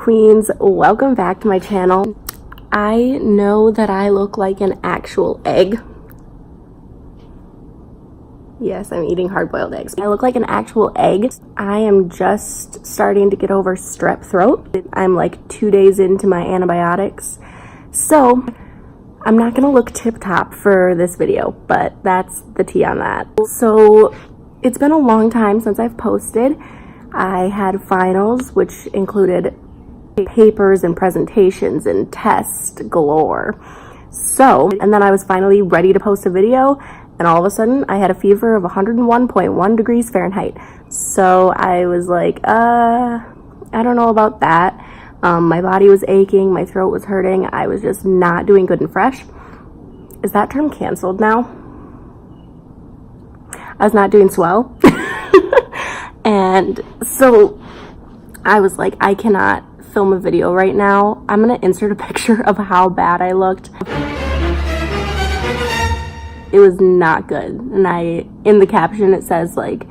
queens, welcome back to my channel. I know that I look like an actual egg. Yes, I'm eating hard-boiled eggs. I look like an actual egg. I am just starting to get over strep throat. I'm like 2 days into my antibiotics, so I'm not gonna look tip-top for this video, but that's the tea on that. So it's been a long time since I've posted. I had finals, which included papers and presentations and tests galore. So, and then I was finally ready to post a video, and all of a sudden I had a fever of 101.1 degrees Fahrenheit. So I was like, I don't know about that. My body was aching, my throat was hurting, I was just not doing good and fresh. Is that term canceled now? I was not doing swell. And so I was like, I cannot film a video right now. I'm gonna insert a picture of how bad I looked. It was not good. And in the caption it says like,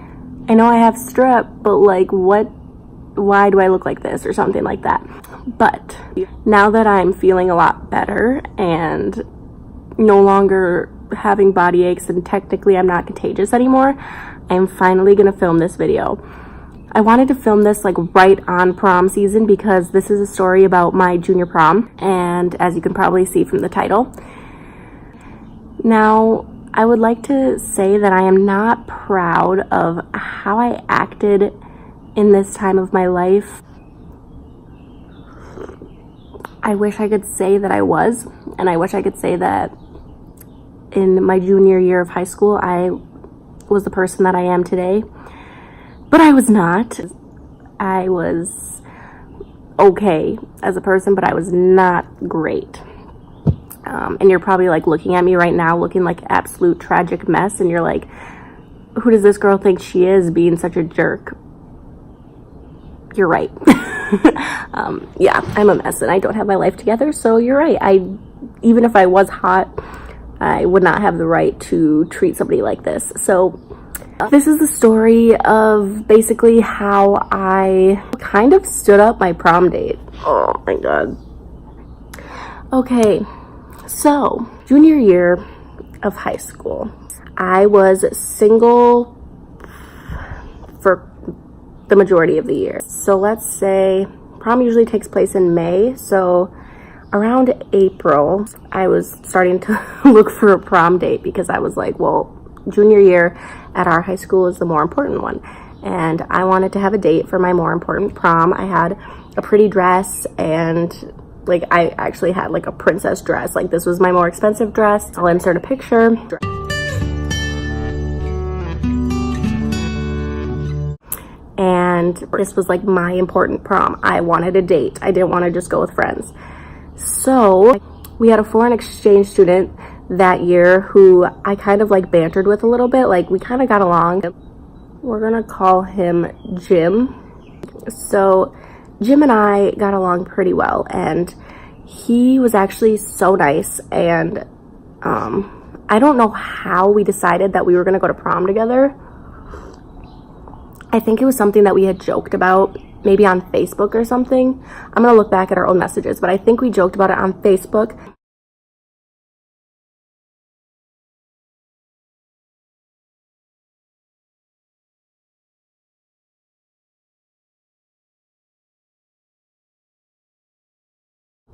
I know I have strep, but like why do I look like this, or something like that. But now that I'm feeling a lot better and no longer having body aches, and technically I'm not contagious anymore, I'm finally gonna film this video. I wanted to film this like right on prom season because this is a story about my junior prom, and as you can probably see from the title. Now, I would like to say that I am not proud of how I acted in this time of my life. I wish I could say that I was, and I wish I could say that in my junior year of high school I was the person that I am today, but I was not. I was okay as a person, but I was not great. And you're probably like looking at me right now looking like absolute tragic mess, and you're like, who does this girl think she is being such a jerk? You're right. Yeah, I'm a mess and I don't have my life together, so you're right. Even if I was hot, I would not have the right to treat somebody like this. So this is the story of basically how I kind of stood up my prom date. Oh my god. Okay, so junior year of high school, I was single for the majority of the year. So let's say prom usually takes place in May, so around April, I was starting to look for a prom date because I was like, well, junior year at our high school is the more important one. And I wanted to have a date for my more important prom. I had a pretty dress, and like I actually had like a princess dress. Like this was my more expensive dress. I'll insert a picture. And this was like my important prom. I wanted a date. I didn't want to just go with friends. So we had a foreign exchange student that year who I kind of like bantered with a little bit. Like we kind of got along. We're gonna call him Jim. So Jim and I got along pretty well, and he was actually so nice. And I don't know how we decided that we were gonna go to prom together. I think it was something that we had joked about, maybe on Facebook or something. I'm gonna look back at our old messages, but I think we joked about it on Facebook.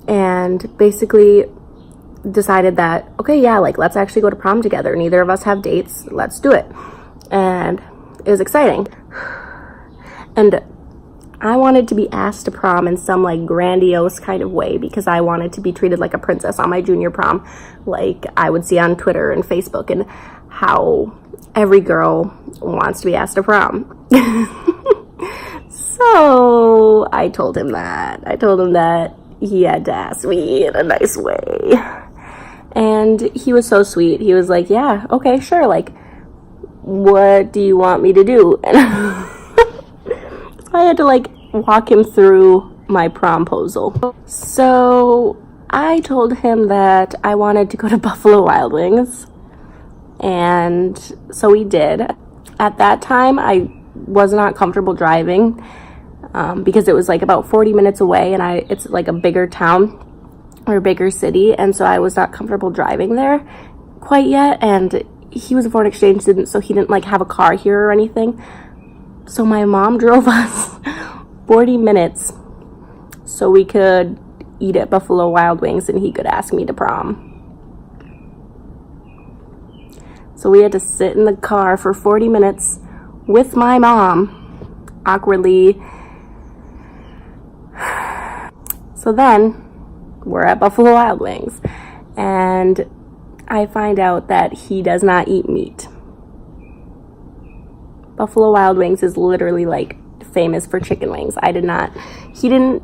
And basically decided that, okay, yeah, like let's actually go to prom together. Neither of us have dates, let's do it. And it was exciting. And I wanted to be asked to prom in some like grandiose kind of way because I wanted to be treated like a princess on my junior prom, like I would see on Twitter and Facebook, and how every girl wants to be asked to prom. So I told him that he had to ask me in a nice way. And he was so sweet. He was like, yeah, okay, sure, like what do you want me to do? And so I had to like walk him through my promposal. So I told him that I wanted to go to Buffalo Wild Wings, and so we did. At that time I was not comfortable driving. because it was like about 40 minutes away, and it's like a bigger town or a bigger city, and so I was not comfortable driving there quite yet, and he was a foreign exchange student, so he didn't like have a car here or anything. So my mom drove us 40 minutes so we could eat at Buffalo Wild Wings and he could ask me to prom. So we had to sit in the car for 40 minutes with my mom, awkwardly. So then we're at Buffalo Wild Wings, and I find out that he does not eat meat. Buffalo Wild Wings is literally like famous for chicken wings. He didn't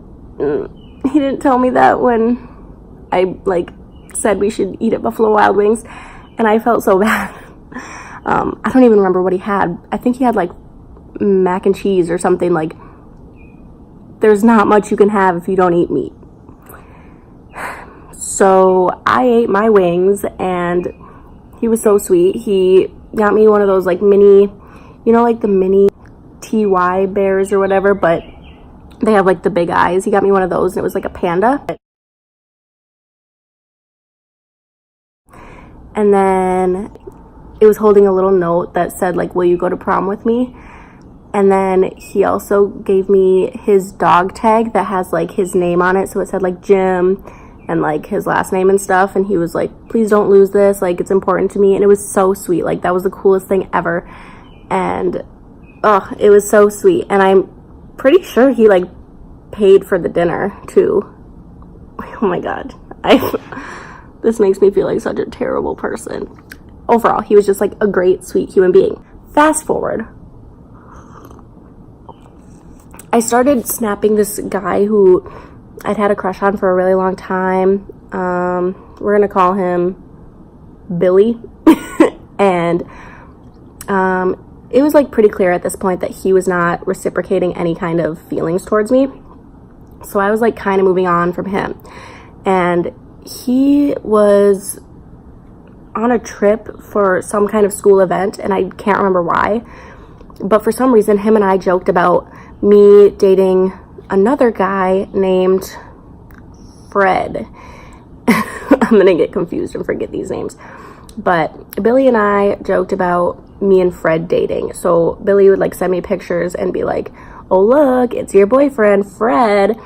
tell me that when I like said we should eat at Buffalo Wild Wings, and I felt so bad. I don't even remember what he had. I think he had like mac and cheese or something. Like, there's not much you can have if you don't eat meat. So I ate my wings, and he was so sweet. He got me one of those like mini, like the mini TY bears or whatever, but they have like the big eyes. He got me one of those, and it was like a panda. And then it was holding a little note that said like, will you go to prom with me? And then he also gave me his dog tag that has like his name on it. So it said like Jim and like his last name and stuff. And he was like, please don't lose this. Like, it's important to me. And it was so sweet. Like, that was the coolest thing ever. And oh, it was so sweet. And I'm pretty sure he like paid for the dinner too. Oh my God. This makes me feel like such a terrible person. Overall, he was just like a great, sweet human being. Fast forward. I started snapping this guy who I'd had a crush on for a really long time. We're gonna call him Billy. And it was like pretty clear at this point that he was not reciprocating any kind of feelings towards me. So I was like kind of moving on from him. And he was on a trip for some kind of school event, and I can't remember why, but for some reason him and I joked about me dating another guy named Fred. I'm gonna get confused and forget these names, but Billy and I joked about me and Fred dating. So Billy would like send me pictures and be like, oh look, it's your boyfriend Fred.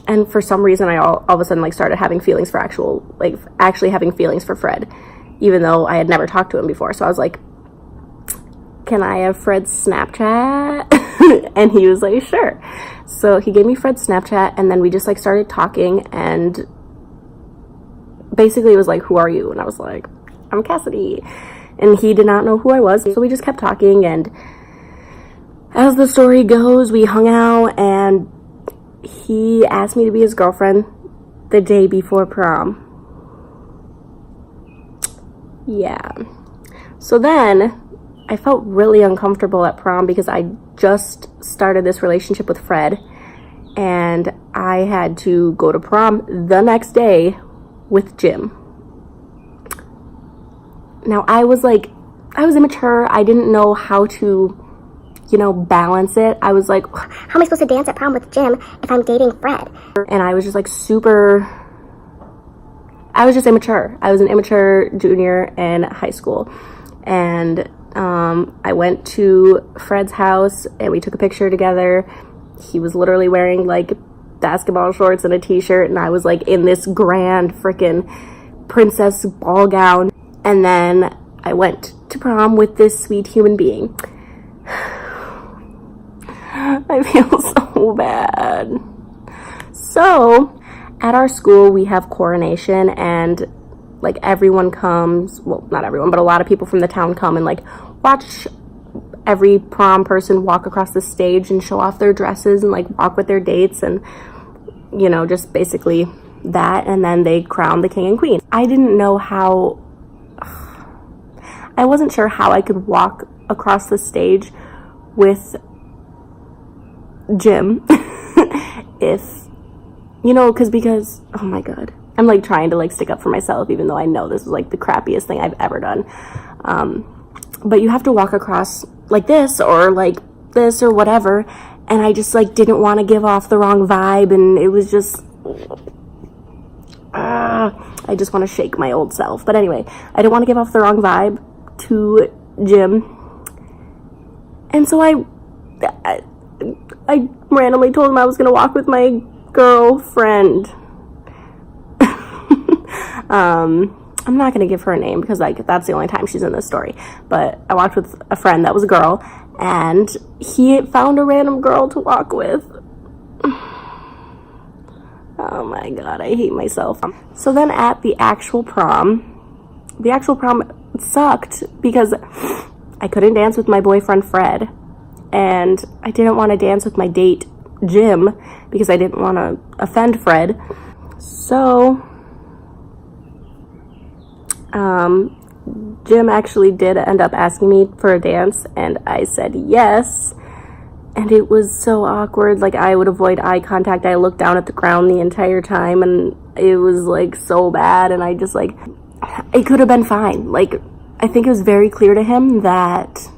And for some reason I all of a sudden like started having feelings for actually having feelings for Fred, even though I had never talked to him before. So I was like, can I have Fred's Snapchat? And he was like, sure. So he gave me Fred's Snapchat, and then we just like started talking, and basically it was like, who are you? And I was like, I'm Cassidy. And he did not know who I was. So we just kept talking, and as the story goes, we hung out, and he asked me to be his girlfriend the day before prom. Yeah. So then I felt really uncomfortable at prom because I just started this relationship with Fred, and I had to go to prom the next day with Jim. Now I was immature. I didn't know how to, balance it. I was like, how am I supposed to dance at prom with Jim if I'm dating Fred? And I was just like I was just immature. I was an immature junior in high school. And I went to Fred's house and we took a picture together. He was literally wearing like basketball shorts and a t-shirt, and I was like in this grand freaking princess ball gown. And then I went to prom with this sweet human being. I feel so bad. So at our school we have coronation, and like everyone comes, well, not everyone, but a lot of people from the town come and like watch every prom person walk across the stage and show off their dresses and like walk with their dates, and just basically that. And then they crown the king and queen. I wasn't sure how I could walk across the stage with Jim because oh my God, I'm like trying to like stick up for myself, even though I know this was like the crappiest thing I've ever done. But you have to walk across like this or whatever, and I just like didn't want to give off the wrong vibe, and it was just I just want to shake my old self. But anyway, I didn't want to give off the wrong vibe to Jim, and so I randomly told him I was gonna walk with my girlfriend. I'm not gonna give her a name because like that's the only time she's in this story, but I walked with a friend that was a girl, and he found a random girl to walk with. Oh my god, I hate myself. So then at the actual prom sucked because I couldn't dance with my boyfriend Fred, and I didn't want to dance with my date Jim because I didn't want to offend Fred. So Jim actually did end up asking me for a dance, and I said yes, and it was so awkward. Like, I would avoid eye contact. I looked down at the ground the entire time, and it was like so bad, and I just like, it could have been fine. Like, I think it was very clear to him that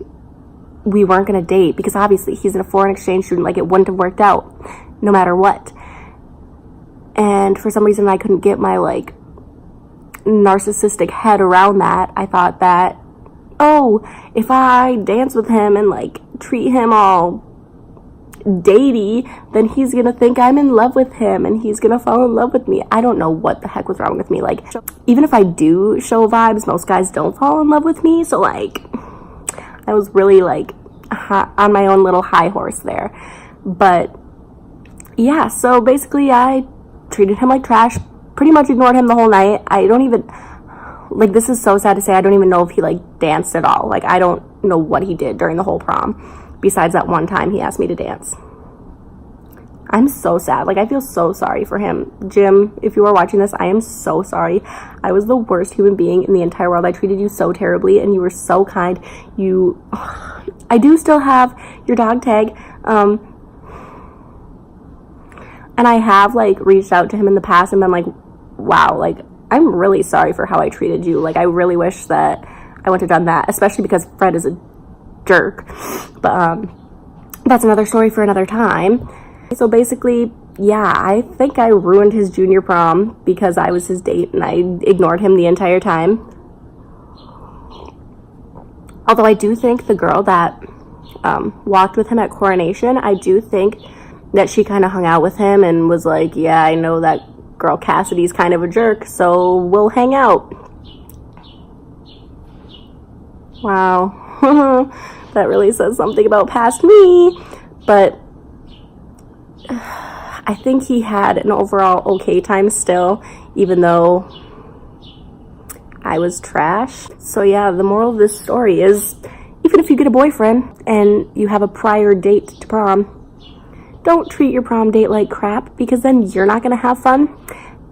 we weren't gonna date because obviously he's a foreign exchange student. Like, it wouldn't have worked out no matter what. And for some reason I couldn't get my like narcissistic head around that. I thought that, oh, if I dance with him and like treat him all datey, then he's gonna think I'm in love with him and he's gonna fall in love with me. I don't know what the heck was wrong with me. Like, even if I do show vibes, most guys don't fall in love with me. So like, I was really like on my own little high horse there. But yeah, so basically I treated him like trash, pretty much ignored him the whole night. I don't even, like, this is so sad to say, I don't even know if he like danced at all. Like, I don't know what he did during the whole prom besides that one time he asked me to dance. I'm so sad. Like, I feel so sorry for him. Jim, if you are watching this, I am so sorry. I was the worst human being in the entire world. I treated you so terribly, and you were so kind. I do still have your dog tag, and I have like reached out to him in the past and been like, wow, like, I'm really sorry for how I treated you. Like, I really wish that I wouldn't have done that, especially because Fred is a jerk. But that's another story for another time. So basically, yeah, I think I ruined his junior prom because I was his date and I ignored him the entire time. Although I do think the girl that walked with him at coronation, I do think that she kind of hung out with him and was like, yeah, I know that girl Cassidy's kind of a jerk, so we'll hang out. Wow. That really says something about past me. But I think he had an overall okay time still, even though I was trash. So yeah, the moral of this story is, even if you get a boyfriend and you have a prior date to prom, don't treat your prom date like crap, because then you're not gonna have fun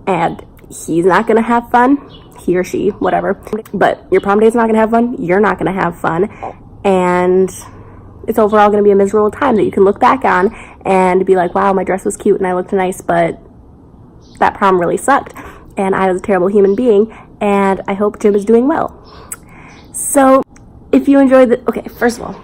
and he's not gonna have fun, he or she, whatever. But your prom date's not gonna have fun, you're not gonna have fun, and it's overall gonna be a miserable time that you can look back on and be like, wow, my dress was cute and I looked nice, but that prom really sucked and I was a terrible human being, and I hope Jim is doing well. So if you enjoyed the, okay, first of all,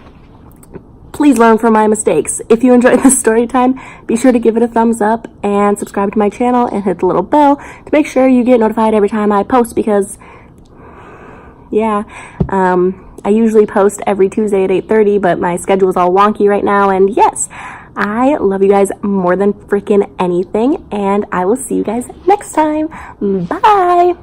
please learn from my mistakes. If you enjoyed this story time, be sure to give it a thumbs up and subscribe to my channel and hit the little bell to make sure you get notified every time I post, because yeah, I usually post every Tuesday at 8:30, but my schedule is all wonky right now. And yes, I love you guys more than freaking anything, and I will see you guys next time. Bye.